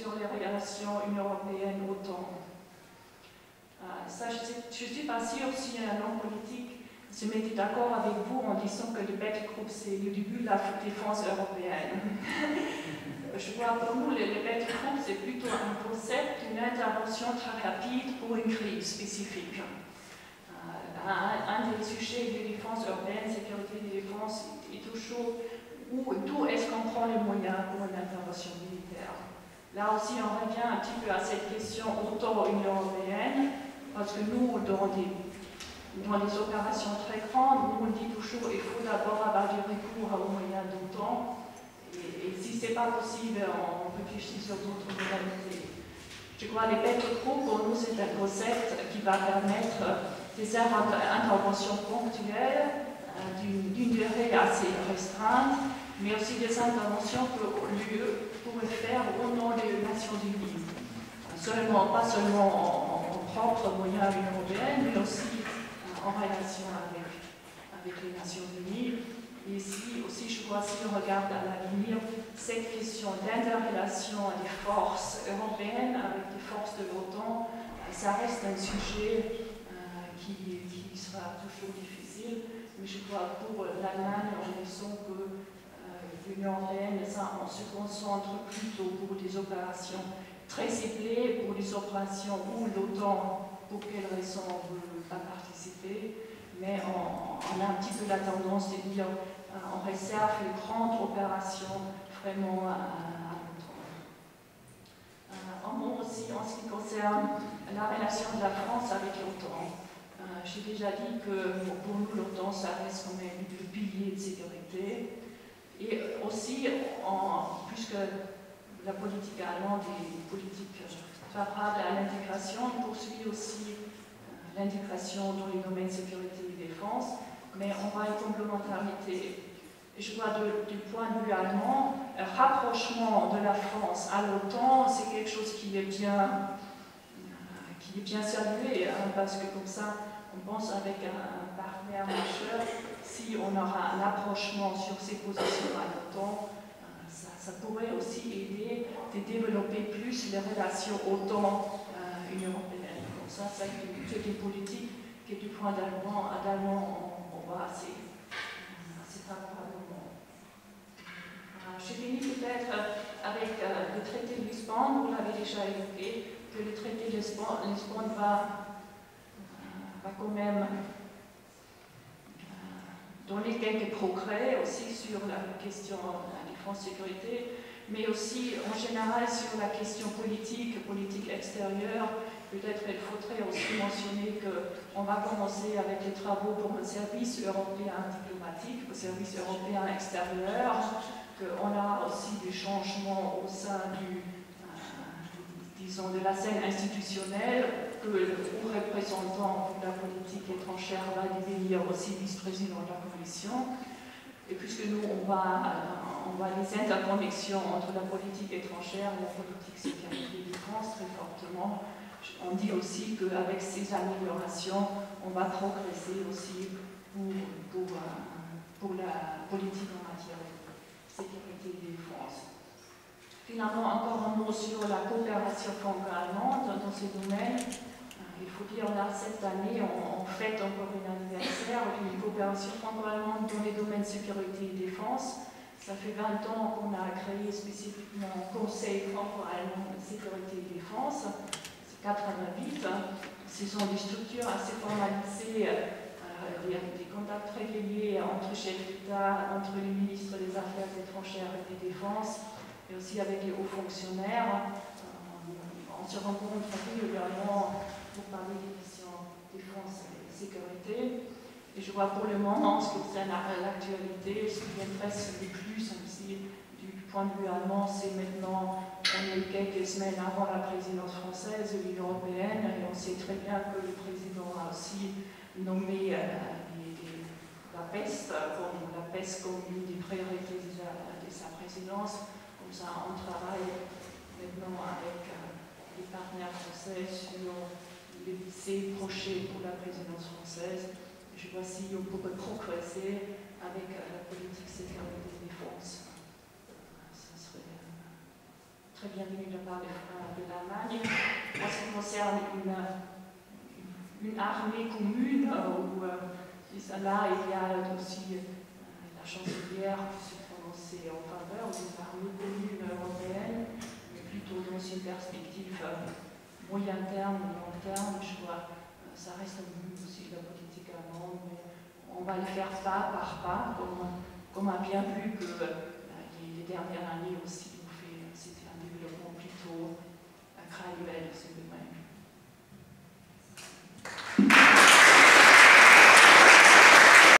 sur les relations Union européenne-OTAN. Je ne suis pas sûre si un homme politique se mettait d'accord avec vous en disant que le Battlegroup c'est le début de la défense européenne. Je vois pour nous, le Battlegroup c'est plutôt un concept, une intervention très rapide pour une crise spécifique. Un des sujets de défense européenne, sécurité de défense, est toujours d'où est-ce qu'on prend les moyens pour une intervention militaire. Là aussi, on revient un petit peu à cette question OTAN-Union européenne, parce que nous, dans les opérations très grandes, nous on dit toujours qu'il faut d'abord avoir du recours aux moyens d'OTAN, et si ce n'est pas possible, on réfléchit sur d'autres modalités. Je crois que les Battlegroups, pour nous, c'est un concept qui va permettre des interventions ponctuelles d'une durée assez restreinte, mais aussi des interventions que l'UE pourrait faire au nom des Nations Unies. Pas seulement en propre moyen à l'Union européenne, mais aussi en relation avec les Nations Unies. Et ici aussi, je crois, si on regarde à l'avenir, cette question d'interrelation des forces européennes avec les forces de l'OTAN, ça reste un sujet qui sera toujours difficile. Mais je crois pour l'Allemagne, en disant que l'Union européenne, on se concentre plutôt pour des opérations très ciblées, pour des opérations où l'OTAN, pour quelles raisons, ne veut pas participer. Mais on a un petit peu la tendance de dire on réserve les grandes opérations vraiment à l'OTAN. Un mot aussi en ce qui concerne la relation de la France avec l'OTAN. J'ai déjà dit que pour nous, l'OTAN, ça reste quand même le pilier de sécurité. Et aussi, puisque la politique allemande est une politique favorable à l'intégration, on poursuit aussi l'intégration dans les domaines sécurité et défense, mais on va une complémentarité. Je vois du point de vue allemand, un rapprochement de la France à l'OTAN, c'est quelque chose qui est bien salué, parce que comme ça, on pense avec un partenaire majeur, si on aura un approchement sur ces positions à l'OTAN, ça pourrait aussi aider à développer plus les relations OTAN-Union européenne. Comme ça, c'est une politique qui, du point d'allemand, on voit assez favorablement. Je finis peut-être avec le traité de Lisbonne, vous l'avez déjà évoqué, que le traité de Lisbonne va quand même donner quelques progrès aussi sur la question de la défense-sécurité, mais aussi en général sur la question politique extérieure. Peut-être il faudrait aussi mentionner qu'on va commencer avec les travaux pour un service européen diplomatique, un service européen extérieur, qu'on aura aussi des changements au sein disons, de la scène institutionnelle, que le haut représentant pour la politique étrangère va devenir aussi vice-président de la Commission. Et puisque nous, on voit les interconnexions entre la politique étrangère et la politique sécurité et défense très fortement, on dit aussi qu'avec ces améliorations, on va progresser aussi pour la politique en matière de sécurité et défense. Finalement, encore un mot sur la coopération franco-allemande dans ces domaines. Il faut dire, là, cette année, on fête encore un anniversaire d'une coopération franco-allemande dans les domaines sécurité et défense. Ça fait 20 ans qu'on a créé spécifiquement un conseil franco-allemand de sécurité et défense. C'est 88. Ce sont des structures assez formalisées, des contacts réguliers entre chefs d'État, entre les ministres des Affaires étrangères et des Défenses, et aussi avec les hauts fonctionnaires. On se rencontre régulièrement pour parler des questions défense et sécurité. Et je vois pour le moment, ce qui concerne l'actualité, ce qui m'intéresse le plus aussi du point de vue allemand, c'est maintenant, on est quelques semaines avant la présidence française de l'Union européenne, et on sait très bien que le président a aussi nommé la PEST comme une des priorités de sa présidence. Comme ça, on travaille maintenant avec les partenaires français sur ces projets pour la présidence française. Je vois si on peut progresser avec la politique sécurité et défense. Ça serait très bienvenue de la part de l'Allemagne. En ce qui concerne une armée commune, où là, il y a aussi la chancelière qui s'est prononcée en faveur d'une armée commune européenne, mais plutôt dans une perspective moyen terme, long terme. Je crois ça reste aussi la politique allemande, mais on va le faire pas par pas, comme on a bien vu que les dernières années aussi, c'était un développement plutôt graduel, c'est le même.